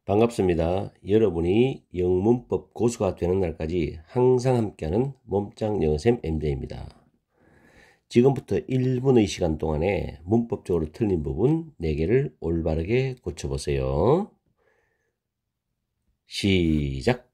반갑습니다. 여러분이 영문법 고수가 되는 날까지 항상 함께하는 몸짱 영어쌤 MJ입니다. 지금부터 1분의 시간 동안에 문법적으로 틀린 부분 4개를 올바르게 고쳐보세요. 시작!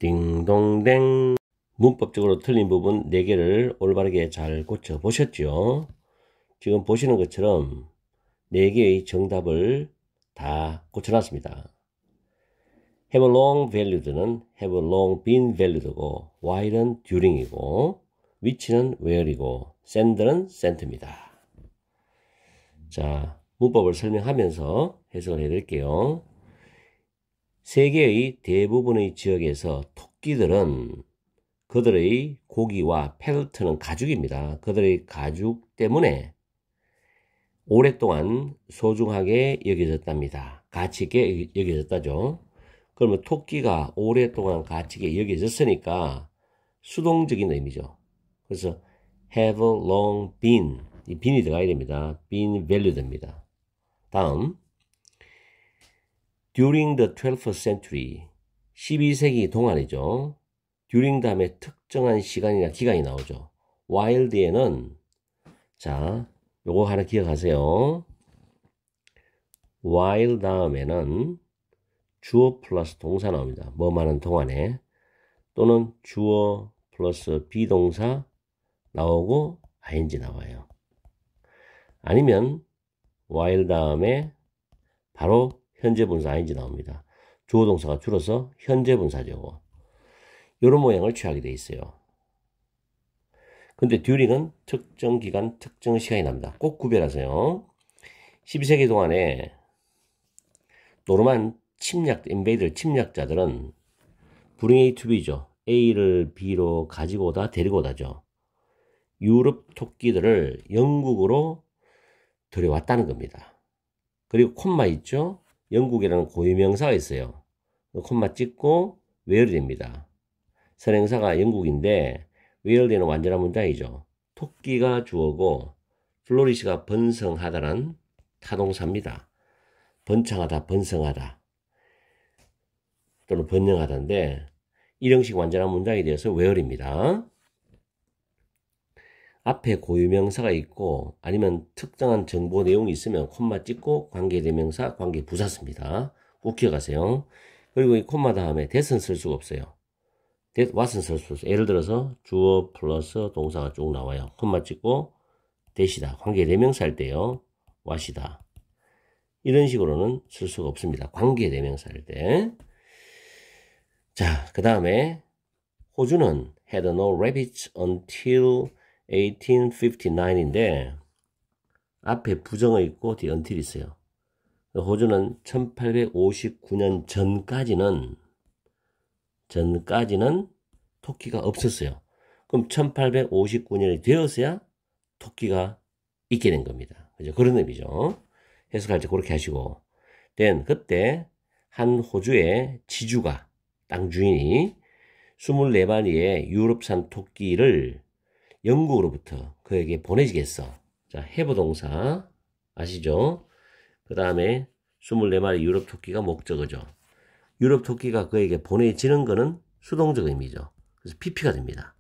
딩동댕! 문법적으로 틀린 부분 4개를 올바르게 잘 고쳐 보셨죠? 지금 보시는 것처럼 4개의 정답을 다 고쳐놨습니다. have long valued는 have long been valued고, while은 during이고, which는 where이고, send는 sent입니다. 자, 문법을 설명하면서 해석을 해드릴게요. 세계의 대부분의 지역에서 토끼들은 그들의 고기와 펠트는 가죽입니다. 그들의 가죽 때문에 오랫동안 소중하게 여겨졌답니다. 가치 있게 여겨졌다죠. 그러면 토끼가 오랫동안 가치 있게 여겨졌으니까 수동적인 의미죠. 그래서 have long been, 이 been이 들어가야 됩니다. been valued입니다. 다음, during the 12th century, 12세기 동안이죠. during 다음에 특정한 시간이나 기간이 나오죠. while 뒤에는, 자, 요거 하나 기억하세요. while 다음에는 주어 플러스 동사 나옵니다. 뭐하는 동안에. 또는 주어 플러스 비동사 나오고 ing 나와요. 아니면 while 다음에 바로 현재 분사 ing 나옵니다. 주어 동사가 줄어서 현재 분사죠. 이런 모양을 취하게 돼 있어요. 근데 during은 특정 기간, 특정 시간이 납니다. 꼭 구별하세요. 12세기 동안에 노르만 인베이더 침략자들은 bring A to B죠. A를 B로 가지고 오다, 데리고 오다죠. 유럽 토끼들을 영국으로 들여왔다는 겁니다. 그리고 콤마 있죠. 영국이라는 고유명사가 있어요. 콤마 찍고 where이 됩니다. 선행사가 영국인데 where는 완전한 문장이죠. 토끼가 주어고 플로리시가 번성하다는 타동사입니다. 번창하다, 번성하다 또는 번영하다인데 일형식 완전한 문장이 되어서 where입니다. 앞에 고유명사가 있고 아니면 특정한 정보 내용이 있으면 콤마 찍고 관계대명사, 관계부사 씁니다. 꼭 기억하세요. 그리고 이 콤마 다음에 that은 쓸 수가 없어요. what은 쓸 수 없어요. 예를 들어서 주어 플러스 동사가 쭉 나와요. 콤마 찍고 that이다. 관계대명사 할 때요. what이다. 이런 식으로는 쓸 수가 없습니다. 관계대명사 할 때. 자, 그 다음에 호주는 had no rabbits until 1859인데 앞에 부정어 있고 뒤에 until 있어요. 호주는 1859년 전까지는 토끼가 없었어요. 그럼 1859년이 되었어야 토끼가 있게 된 겁니다. 그죠? 그런 의미죠. 해석할 때 그렇게 하시고, 그때 한 호주의 지주가, 땅 주인이 24마리의 유럽산 토끼를 영국으로부터 그에게 보내주겠어. 자, have 동사 아시죠? 그 다음에 24마리 유럽 토끼가 목적어죠. 유럽 토끼가 그에게 보내지는 거는 수동적 의미죠. 그래서 PP가 됩니다.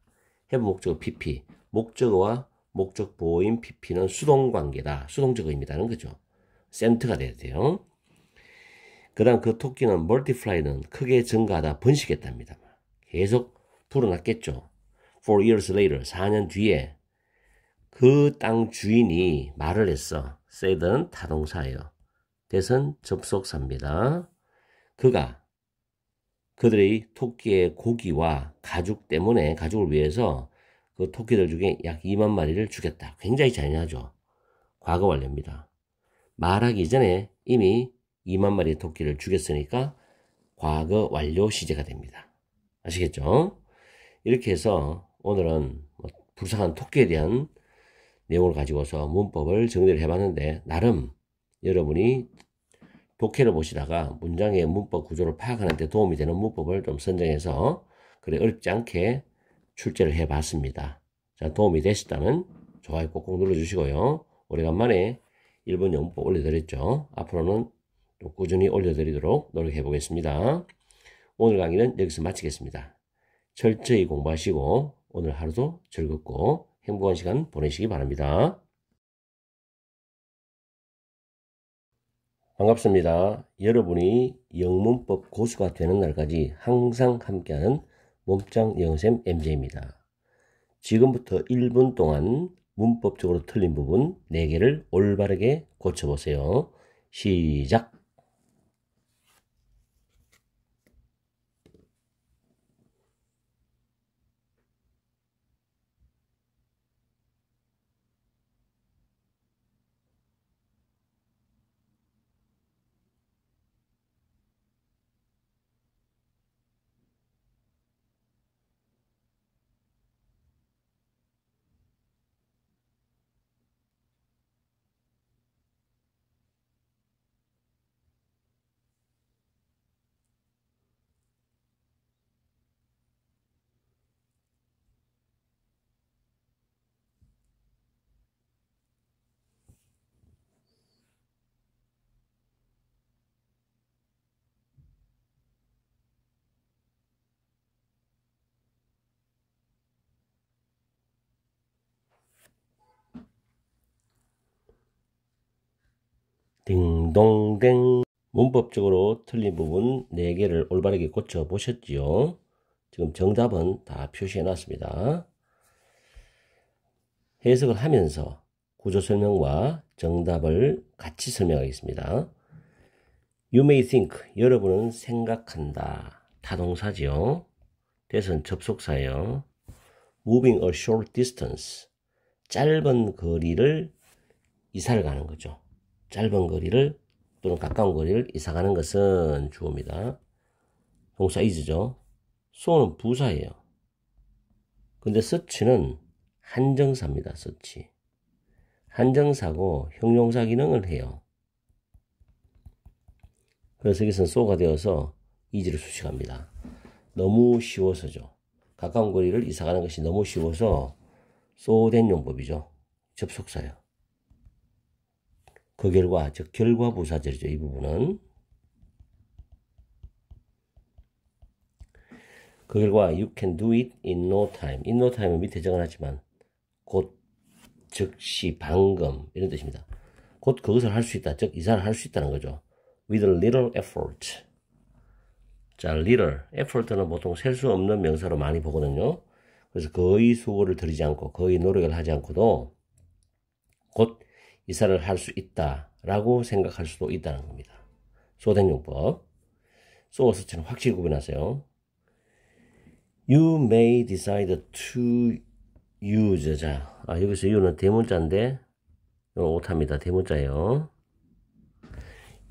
have 목적어 PP, 목적어와 목적 보호인 PP는 수동관계다. 수동적 의미다는 거죠. sent가 돼야 돼요. 그 다음 그 토끼는 multiply는 크게 증가하다 번식했답니다. 계속 불어났겠죠. 4 years later, 4년 뒤에 그 땅 주인이 말을 했어. said는 타동사예요. that은 접속사입니다. 그가 그들의 토끼의 고기와 가죽 때문에 가죽을 위해서 그 토끼들 중에 약 2만 마리를 죽였다. 굉장히 잔인하죠. 과거 완료입니다. 말하기 전에 이미 2만 마리의 토끼를 죽였으니까 과거 완료 시제가 됩니다. 아시겠죠? 이렇게 해서 오늘은 불쌍한 토끼에 대한 내용을 가지고서 문법을 정리를 해봤는데 나름 여러분이 독해를 보시다가 문장의 문법 구조를 파악하는 데 도움이 되는 문법을 좀 선정해서 그래 어렵지 않게 출제를 해봤습니다. 자, 도움이 되셨다면 좋아요 꼭꼭 눌러주시고요. 오래간만에 일본 영문법 올려드렸죠. 앞으로는 또 꾸준히 올려드리도록 노력해 보겠습니다. 오늘 강의는 여기서 마치겠습니다. 철저히 공부하시고 오늘 하루도 즐겁고 행복한 시간 보내시기 바랍니다. 반갑습니다. 여러분이 영문법 고수가 되는 날까지 항상 함께하는 몸짱 영어쌤 MJ입니다. 지금부터 1분 동안 문법적으로 틀린 부분 4개를 올바르게 고쳐보세요. 시작! 딩동댕. 문법적으로 틀린 부분 4개를 올바르게 고쳐 보셨지요? 지금 정답은 다 표시해 놨습니다. 해석을 하면서 구조 설명과 정답을 같이 설명하겠습니다. You may think, 여러분은 생각한다. 타동사지요. that은 접속사예요. Moving a short distance, 짧은 거리를 이사를 가는 거죠. 짧은 거리를 또는 가까운 거리를 이사 가는 것은 주어입니다. 동사 is죠. so는 부사예요. 근데 search는 한정사입니다. search. 한정사고 형용사 기능을 해요. 그래서 여기서는 so가 되어서 easy를 수식합니다. 너무 쉬워서죠. 가까운 거리를 이사 가는 것이 너무 쉬워서 so 된 용법이죠. 접속사예요. 그 결과, 즉 결과 부사절이죠. 이 부분은. 그 결과 you can do it in no time. in no time은 밑에 적어놨지만 곧, 즉시, 방금 이런 뜻입니다. 곧 그것을 할 수 있다. 즉 이사를 할 수 있다는 거죠. with a little effort. 자, little effort는 보통 셀 수 없는 명사로 많이 보거든요. 그래서 거의 수고를 들이지 않고 거의 노력을 하지 않고도 곧 이사를 할 수 있다라고 생각할 수도 있다는 겁니다. 소된 용법. so 서치는 확실히 구분하세요. You may decide to use. 자, 여기서 you는 대문자인데 오타입니다. 대문자예요.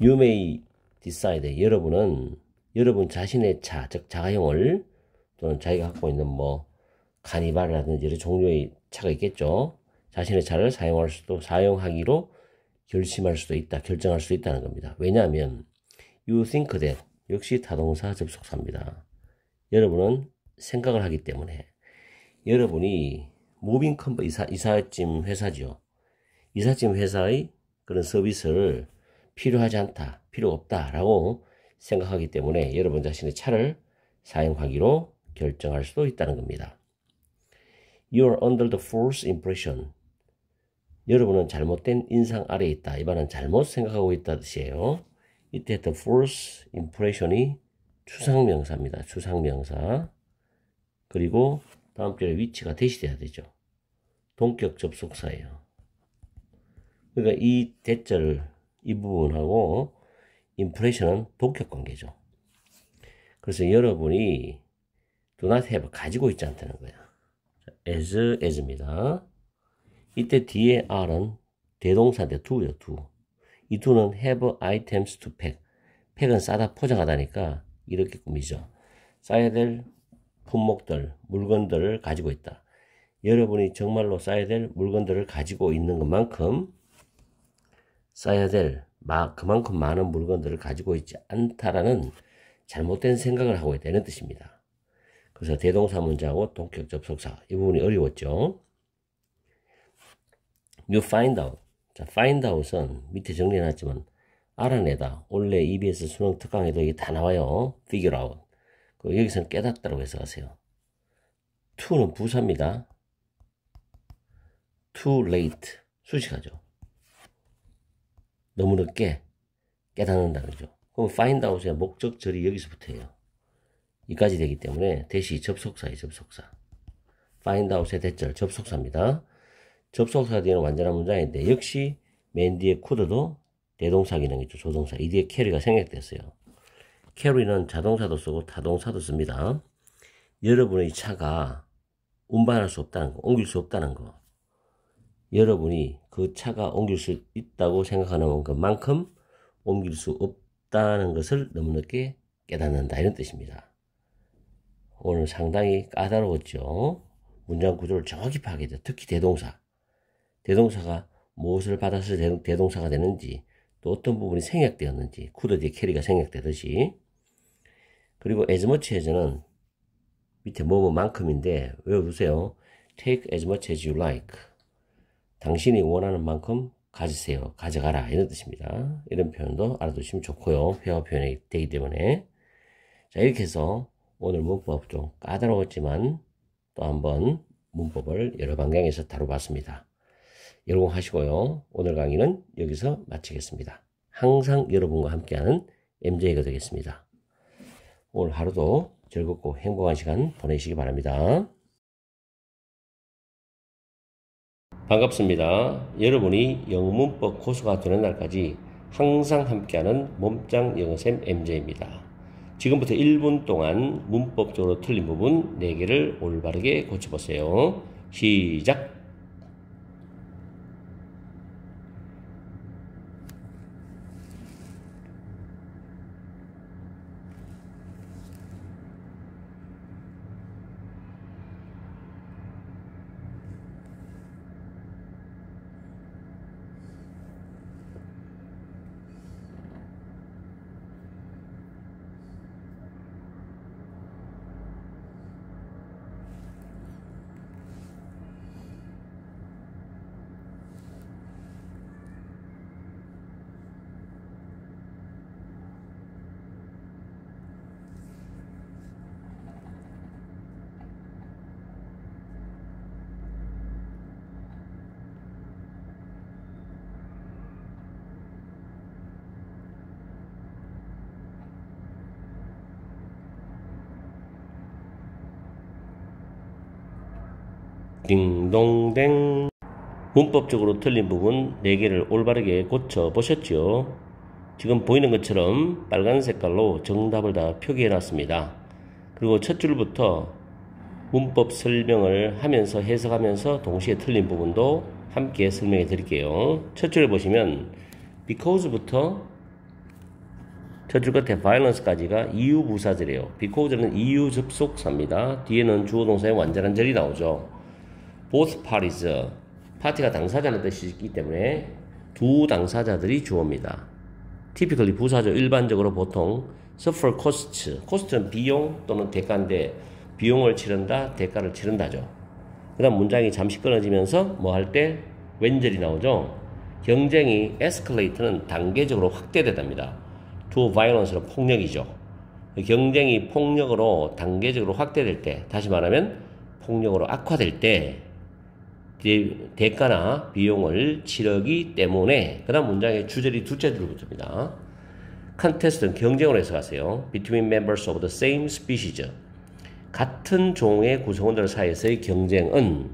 You may decide. 여러분 자신의 차, 즉 자가용을 또는 자기가 갖고 있는 카니발이라든지 여러 종류의 차가 있겠죠. 자신의 차를 사용하기로 결심할 수도 있다, 결정할 수도 있다는 겁니다. 왜냐하면 you think that 역시 타동사 접속사입니다. 여러분은 생각을 하기 때문에 여러분이 무빙 컴퍼 이삿짐 회사죠. 이삿짐 회사의 그런 서비스를 필요하지 않다, 필요 없다라고 생각하기 때문에 여러분 자신의 차를 사용하기로 결정할 수도 있다는 겁니다. You are under the false impression. 여러분은 잘못된 인상 아래에 있다. 이 말은 잘못 생각하고 있다 뜻이에요. 이때 the first impression이 추상명사입니다. 추상명사. 그리고 다음 줄에 위치가 대시돼야 되죠. 동격 접속사예요. 그러니까 이 대절 이 부분하고 impression은 동격 관계죠. 그래서 여러분이 do not have 가지고 있지 않다는 거야. as입니다. 이때 뒤에 are은 대동사인데 do요, do. 이 do는 have items to pack. pack은 싸다 포장하다니까 이렇게 꾸미죠. 싸야 될 품목들, 물건들을 가지고 있다. 여러분이 정말로 싸야 될 물건들을 가지고 있는 것만큼 싸야 될 그만큼 많은 물건들을 가지고 있지 않다라는 잘못된 생각을 하고 있다는 뜻입니다. 그래서 대동사 문장하고 동격 접속사 이 부분이 어려웠죠. You find out. 자, find out은 밑에 정리해놨지만 알아내다. 원래 EBS 수능 특강에도 이게 다 나와요. figure out. 여기서는 깨닫다라고 해석하세요. to는 부사입니다. too late. 수식하죠. 너무 늦게 깨닫는다는 거죠. 그럼 find out의 목적절이 여기서부터예요. 이까지 되기 때문에 대시 접속사예요. 접속사. find out의 대절 접속사입니다. 접속사 뒤에는 완전한 문장인데 역시 맨 뒤에 could도 대동사 기능이죠. 조동사. 이 뒤에 carry가 생략됐어요. carry는 자동사도 쓰고 타동사도 씁니다. 여러분의 차가 운반할 수 없다는 거, 옮길 수 없다는 거. 여러분이 그 차가 옮길 수 있다고 생각하는 것만큼 옮길 수 없다는 것을 너무 늦게 깨닫는다. 이런 뜻입니다. 오늘 상당히 까다로웠죠. 문장 구조를 정확히 파악해야 특히 대동사. 대동사가 무엇을 받았을 때 대동사가 되는지 또 어떤 부분이 생략되었는지 could 뒤에 carry가 생략되듯이. 그리고 as much as는 밑에 뭐뭐만큼인데 외워두세요. take as much as you like. 당신이 원하는 만큼 가지세요. 가져가라. 이런 뜻입니다. 이런 표현도 알아두시면 좋고요. 회화 표현이 되기 때문에. 자, 이렇게 해서 오늘 문법 좀 까다로웠지만 또 한번 문법을 여러 방향에서 다뤄봤습니다. 열공하시고요. 오늘 강의는 여기서 마치겠습니다. 항상 여러분과 함께하는 MJ가 되겠습니다. 오늘 하루도 즐겁고 행복한 시간 보내시기 바랍니다. 반갑습니다. 여러분이 영문법 고수가 되는 날까지 항상 함께하는 몸짱 영어쌤 MJ입니다. 지금부터 1분 동안 문법적으로 틀린 부분 4개를 올바르게 고쳐보세요. 시작! 딩동댕. 문법적으로 틀린 부분 4개를 올바르게 고쳐 보셨죠? 지금 보이는 것처럼 빨간 색깔로 정답을 다 표기해 놨습니다. 그리고 첫 줄부터 문법 설명을 하면서 해석하면서 동시에 틀린 부분도 함께 설명해 드릴게요. 첫 줄에 보시면 because부터 첫 줄 끝에 violence까지가 이유 부사절이에요. because는 이유 접속사입니다. 뒤에는 주어 동사의 완전한 절이 나오죠. both parties, 파티가 당사자는 뜻이 있기 때문에 두 당사자들이 주어입니다. typically 부사죠. 일반적으로 보통 suffer costs, cost는 비용 또는 대가인데 비용을 치른다, 대가를 치른다죠. 그 다음 문장이 잠시 끊어지면서 뭐 할 때 왼절이 나오죠. 경쟁이 escalate는 단계적으로 확대된답니다. to violence는 폭력이죠. 경쟁이 폭력으로 단계적으로 확대될 때, 다시 말하면 폭력으로 악화될 때 대가나 비용을 치르기 때문에. 그 다음 문장의 주절이 둘째 줄부터입니다. contest는 경쟁으로 해석하세요. between members of the same species. 같은 종의 구성원들 사이에서의 경쟁은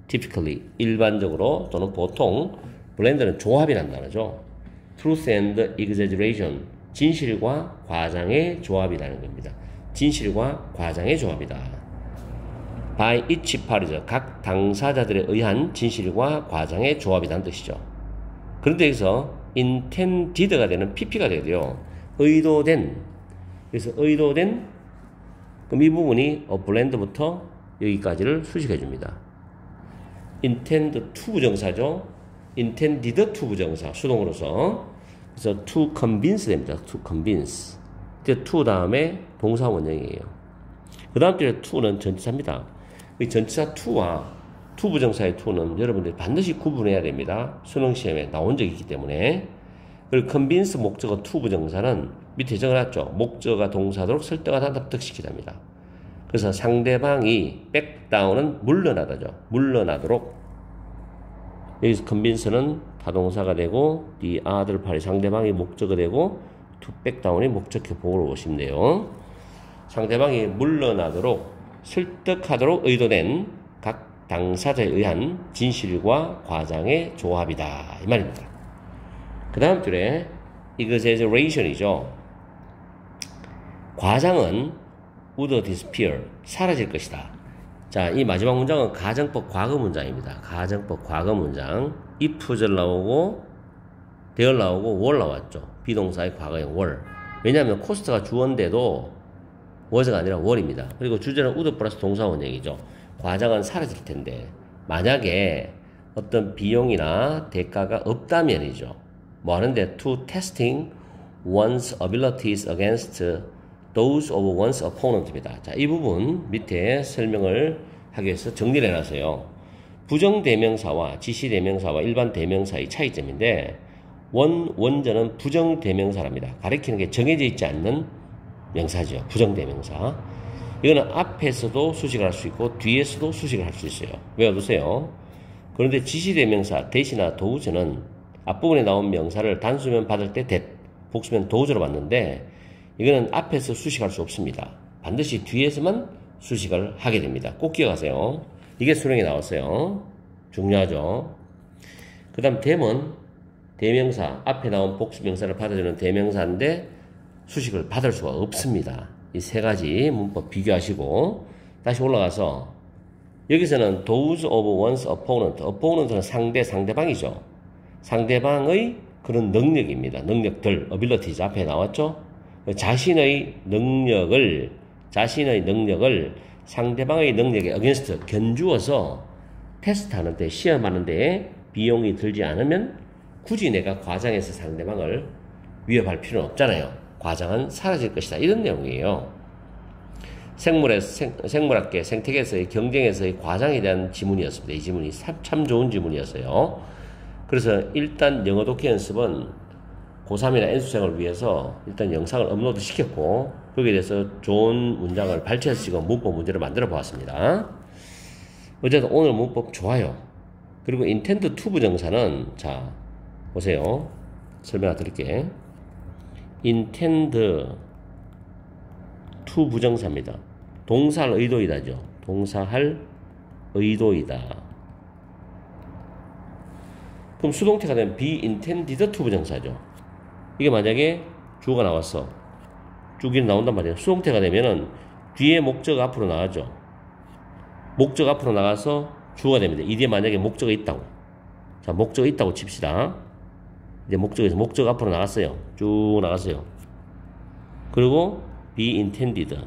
typically, 일반적으로 또는 보통 blend는 조합이란 단어죠. truth and exaggeration, 진실과 과장의 조합이라는 겁니다. 진실과 과장의 조합이다. by each party, 각 당사자들에 의한 진실과 과장의 조합이라는 뜻이죠. 그런데 여기서 intended가 되는 pp가 되야 돼요. 의도된. 그래서 의도된, 그럼 이 부분이 blend부터 여기까지를 수식해 줍니다. intend to 부정사죠. intended to 부정사, 수동으로서. 그래서 to convince 됩니다. to convince. to 다음에 동사 원형이에요. 그 다음 줄에 to는 전치사입니다. 이 전치사 to와 to 부정사의 to는 여러분들이 반드시 구분해야 됩니다. 수능시험에 나온 적이 있기 때문에. 그리고 convince 목적어 to 부정사는 밑에 적어놨죠. 목적어가 동사도록 설득하다 납득시키답니다. 그래서 상대방이 backdown은 물러나다죠. 물러나도록. 여기서 convince는 타동사가 되고 the other party 상대방이 목적어 되고 to backdown이 목적격 보고로 오시면 돼요. 상대방이 물러나도록 설득하도록 의도된 각 당사자에 의한 진실과 과장의 조합이다. 이 말입니다. 그 다음 줄에 exaggeration이죠. 과장은 would disappear, 사라질 것이다. 자, 이 마지막 문장은 가정법 과거 문장입니다. 가정법 과거 문장. if절 나오고 there 나오고 were 나왔죠. 비동사의 과거형 were. 왜냐하면 코스트가 주어인데도 was가 아니라 were입니다. 그리고 주제는 would 플러스 동사 원형이죠. 과장은 사라질 텐데 만약에 어떤 비용이나 대가가 없다면이죠. 뭐 하는데 to testing one's abilities against those of one's opponent입니다. 자, 이 부분 밑에 설명을 하기 위해서 정리를 해놨어요. 부정대명사와 지시대명사와 일반대명사의 차이점인데 원전은 부정대명사랍니다. 가리키는 게 정해져 있지 않는 명사죠. 부정대명사. 이거는 앞에서도 수식을 할 수 있고 뒤에서도 수식을 할 수 있어요. 외워두세요. 그런데 지시대명사 대시나 도우저는 앞부분에 나온 명사를 단수면 받을 때 that, 복수면 도우저로 받는데 이거는 앞에서 수식할 수 없습니다. 반드시 뒤에서만 수식을 하게 됩니다. 꼭 기억하세요. 이게 수능에 나왔어요. 중요하죠. 그 다음 대면, 대명사, 앞에 나온 복수명사를 받아주는 대명사인데 수식을 받을 수가 없습니다. 이 세 가지 문법 비교하시고 다시 올라가서 여기서는 those of one's opponent, opponent는 상대방이죠. 상대방의 그런 능력입니다. 능력들, abilities 앞에 나왔죠. 자신의 능력을 상대방의 능력에 against 견주어서 테스트하는데 시험하는데 비용이 들지 않으면 굳이 내가 과장해서 상대방을 위협할 필요는 없잖아요. 과장은 사라질 것이다. 이런 내용이에요. 생물학계 생태계에서의 경쟁에서의 과장에 대한 지문이었습니다. 이 지문이 참 좋은 지문이었어요. 그래서 일단 영어 독해 연습은 고3이나 N수생을 위해서 일단 영상을 업로드 시켰고 거기에 대해서 좋은 문장을 발췌해서 지금 문법 문제를 만들어 보았습니다. 어쨌든 오늘 문법 좋아요. 그리고 intend to 부정사는 자 보세요. 설명 드릴게. intend to 부정사입니다. 동사할 의도이다죠. 동사할 의도이다. 그럼 수동태가 되면 be intended to 부정사죠. 이게 만약에 주어가 나왔어. 쭉 나온단 말이에요. 수동태가 되면은 뒤에 목적 앞으로 나가죠. 목적 앞으로 나가서 주어가 됩니다. 이 뒤에 만약에 목적이 있다고. 자, 목적이 있다고 칩시다. 이제 목적에서 목적 앞으로 나갔어요. 쭉 나갔어요. 그리고 be intended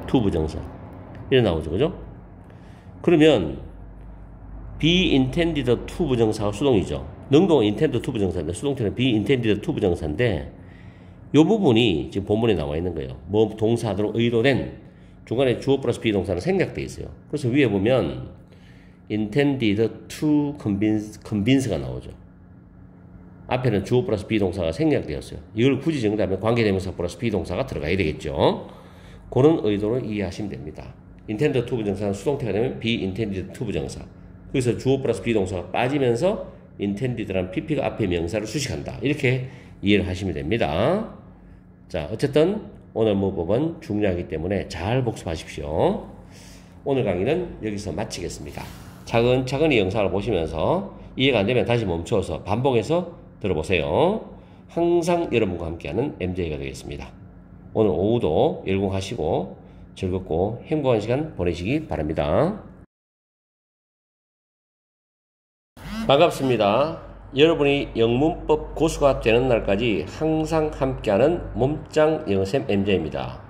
to 부정사. 이래 나오죠. 그죠? 그러면 be intended to 부정사가 수동이죠. 능동은 intend to 부정사인데 수동태는 be intended to 부정사인데 이 부분이 지금 본문에 나와 있는 거예요. 뭐 동사하도록 의도된 중간에 주어 플러스 비동사는 생략되어 있어요. 그래서 위에 보면 intended to convince가 나오죠. 앞에는 주어 플러스 비동사가 생략되었어요. 이걸 굳이 정리하면 관계대명사 플러스 비동사가 들어가야 되겠죠. 그런 의도를 이해하시면 됩니다. intended to 부정사는 수동태가 되면 be intended to 부정사. 그래서 주어 플러스 비동사가 빠지면서 intended란 pp가 앞에 명사를 수식한다. 이렇게 이해를 하시면 됩니다. 자, 어쨌든 오늘 문법은 중요하기 때문에 잘 복습하십시오. 오늘 강의는 여기서 마치겠습니다. 차근차근 이 영상을 보시면서 이해가 안 되면 다시 멈춰서 반복해서 들어보세요. 항상 여러분과 함께하는 MJ가 되겠습니다. 오늘 오후도 열공하시고 즐겁고 행복한 시간 보내시기 바랍니다. 반갑습니다. 여러분이 영문법 고수가 되는 날까지 항상 함께하는 몸짱 영어쌤 MJ입니다.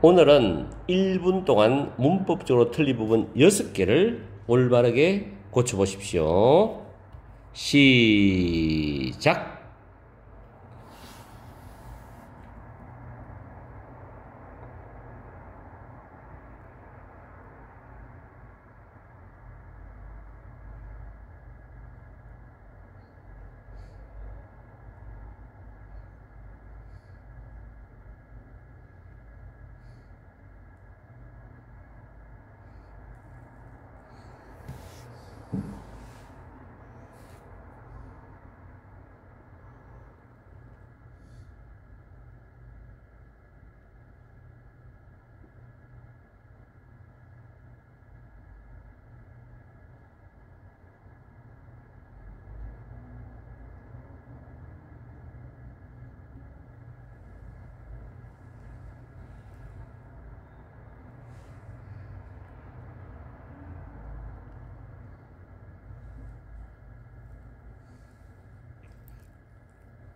오늘은 1분 동안 문법적으로 틀린 부분 6개를 올바르게 고쳐보십시오. 시작!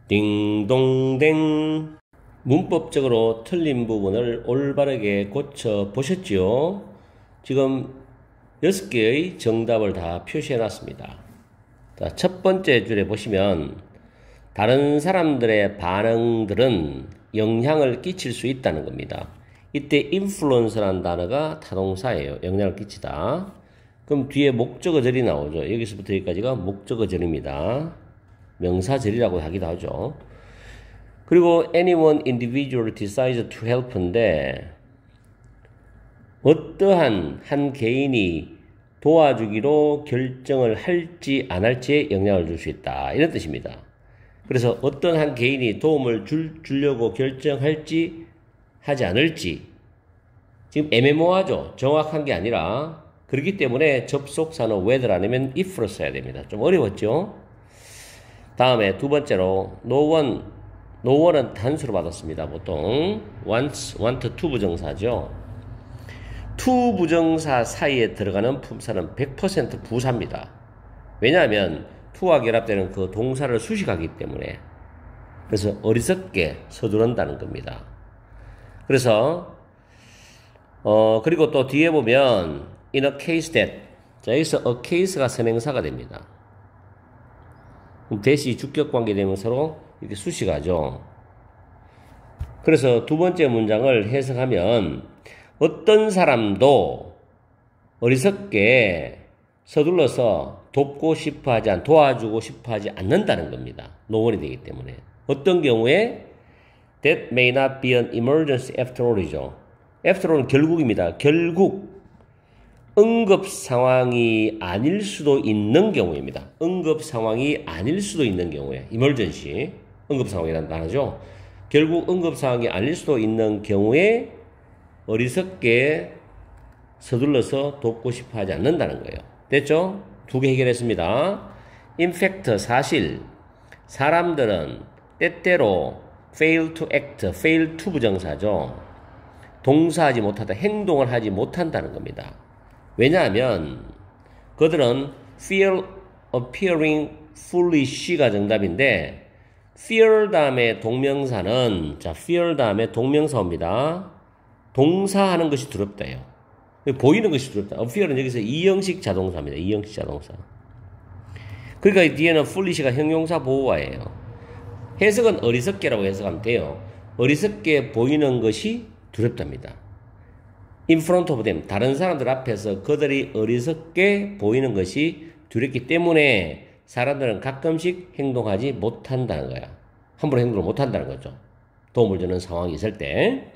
딩동댕. 문법적으로 틀린 부분을 올바르게 고쳐 보셨지요? 지금 6개의 정답을 다 표시해 놨습니다. 자, 첫 번째 줄에 보시면 다른 사람들의 반응들은 영향을 끼칠 수 있다는 겁니다. 이때 influence라는 단어가 타동사예요. 영향을 끼치다. 그럼 뒤에 목적어절이 나오죠. 여기서부터 여기까지가 목적어절입니다. 명사절이라고 하기도 하죠. 그리고 anyone individual decides to help인데 어떠한 한 개인이 도와주기로 결정을 할지 안 할지에 영향을 줄 수 있다. 이런 뜻입니다. 그래서 어떤 한 개인이 도움을 주려고 결정할지 하지 않을지 지금 애매모호하죠. 정확한 게 아니라 그렇기 때문에 접속사는 whether 아니면 if를 써야 됩니다. 좀 어려웠죠? 다음에 두 번째로 no one은 단수로 받았습니다. 보통 want, to 부정사죠. to 부정사 사이에 들어가는 품사는 100% 부사입니다. 왜냐하면 to와 결합되는 그 동사를 수식하기 때문에. 그래서 어리석게 서두른다는 겁니다. 그래서 그리고 또 뒤에 보면 in a case that, 자, 여기서 a case가 선행사가 됩니다. 그럼 대시 주격관계대명사로 이렇게 수식하죠. 그래서 두 번째 문장을 해석하면 어떤 사람도 어리석게 서둘러서 도와주고 싶어 하지 않는다는 겁니다. 노원이 되기 때문에. 어떤 경우에 that may not be an emergency after all이죠. after all은 결국입니다. 결국 응급 상황이 아닐 수도 있는 경우입니다. 응급 상황이 아닐 수도 있는 경우에 emergency, 응급 상황이라는 단어죠. 결국 응급 상황이 아닐 수도 있는 경우에 어리석게 서둘러서 돕고 싶어 하지 않는다는 거예요. 됐죠? 두 개 해결했습니다. In fact, 사실 사람들은 때때로 fail to act, fail to 부정사죠. 동사하지 못하다, 행동을 하지 못한다는 겁니다. 왜냐하면 그들은 fear appearing foolish가 정답인데 fear 다음에 동명사는 자 fear 다음에 동명사입니다. 동사하는 것이 두렵다요. 보이는 것이 두렵다. appear은 여기서 이형식 자동사입니다. 이형식 자동사. 그러니까 뒤에는 foolish가 형용사 보호화예요. 해석은 어리석게라고 해석하면 돼요. 어리석게 보이는 것이 두렵답니다. in front of them, 다른 사람들 앞에서 그들이 어리석게 보이는 것이 두렵기 때문에 사람들은 가끔씩 행동하지 못한다는 거야. 함부로 행동을 못한다는 거죠. 도움을 주는 상황이 있을 때.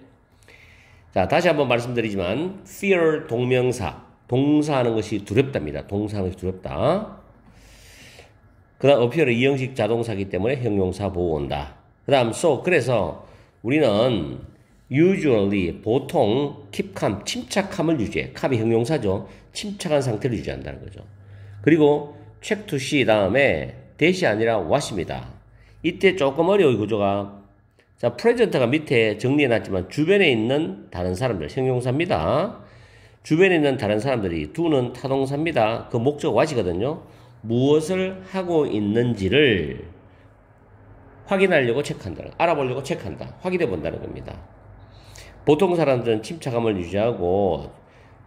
자, 다시 한번 말씀드리지만 fear 동명사, 동사하는 것이 두렵답니다. 동사하는 것이 두렵다. 그 다음 appear은 이형식 자동사이기 때문에 형용사 보고 온다. 그 다음 so 그래서 우리는 usually 보통 keep calm 침착함을 유지해. calm이 형용사죠. 침착한 상태를 유지한다는 거죠. 그리고 check to see 다음에 that이 아니라 what입니다. 이때 조금 어려워 이 구조가. 자, present가 밑에 정리해놨지만 주변에 있는 다른 사람들 형용사입니다. 주변에 있는 다른 사람들이 do는 타동사입니다. 그 목적 what이거든요. 무엇을 하고 있는지를 확인하려고 체크한다. 알아보려고 체크한다. 확인해 본다는 겁니다. 보통 사람들은 침착함을 유지하고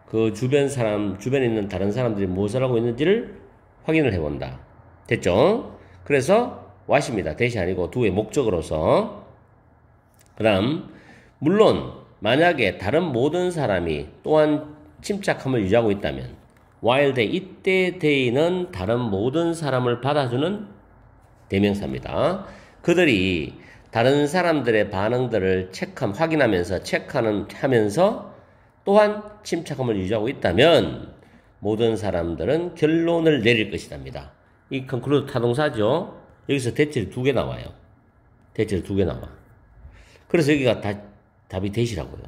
그 주변에 있는 다른 사람들이 무엇을 하고 있는지를 확인을 해본다. 됐죠? 그래서 what입니다. 대시 아니고 do의 목적으로서. 그 다음 물론 만약에 다른 모든 사람이 또한 침착함을 유지하고 있다면 while they 이때 they는 다른 모든 사람을 받아주는 대명사입니다. 그들이 다른 사람들의 반응들을 확인하면서 또한 침착함을 유지하고 있다면 모든 사람들은 결론을 내릴 것이답니다. 이 conclude 타동사죠. 여기서 대체를 2개 나와요. 대체를 2개 나와. 그래서 여기가 답이 대시라고요.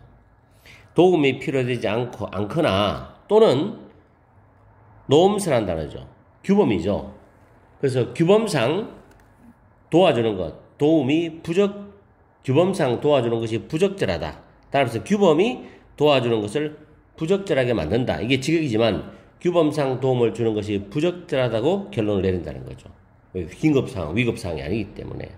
도움이 필요되지 않거나 또는 노음스란 단어죠. 규범이죠. 그래서 규범상 도와주는 것, 규범상 도와주는 것이 부적절하다. 따라서 규범이 도와주는 것을 부적절하게 만든다. 이게 직역이지만 규범상 도움을 주는 것이 부적절하다고 결론을 내린다는 거죠. 긴급상황, 위급상황이 아니기 때문에.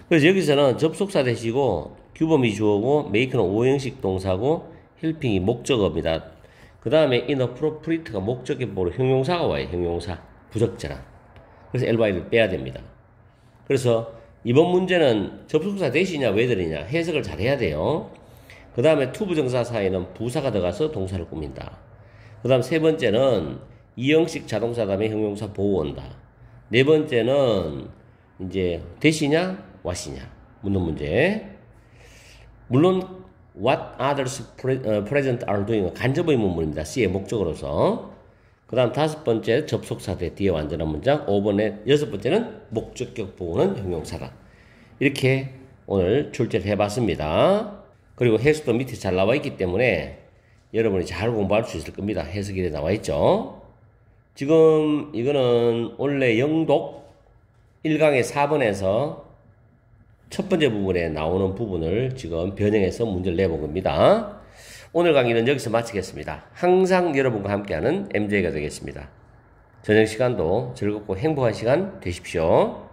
그래서 여기서는 접속사 대시고 규범이 주어고 make는 오형식 동사고 helping이 목적어입니다. 그 다음에 inappropriate가 목적에 보러 형용사가 와요. 형용사. 부적절한. 그래서 ly를 빼야 됩니다. 그래서 이번 문제는 접속사 대시냐 왜 들이냐 해석을 잘 해야 돼요. 그 다음에 투부정사 사이에는 부사가 들어가서 동사를 꾸민다. 그 다음 세 번째는 이형식 자동사 다음에 형용사 보고 온다. 네 번째는 이제 대시냐 what이냐 묻는 문제. 물론 what others present are doing 간접 의문문입니다. C의 목적으로서. 그 다음 다섯 번째 접속사 대 뒤에 완전한 문장. 5번에 여섯 번째는 목적격 보고는 형용사다. 이렇게 오늘 출제를 해봤습니다. 그리고 해석도 밑에 잘 나와 있기 때문에 여러분이 잘 공부할 수 있을 겁니다. 해석이 나와 있죠. 지금 이거는 원래 영독 1강의 4번에서 첫 번째 부분에 나오는 부분을 지금 변형해서 문제를 내본 겁니다. 오늘 강의는 여기서 마치겠습니다. 항상 여러분과 함께하는 MJ가 되겠습니다. 저녁 시간도 즐겁고 행복한 시간 되십시오.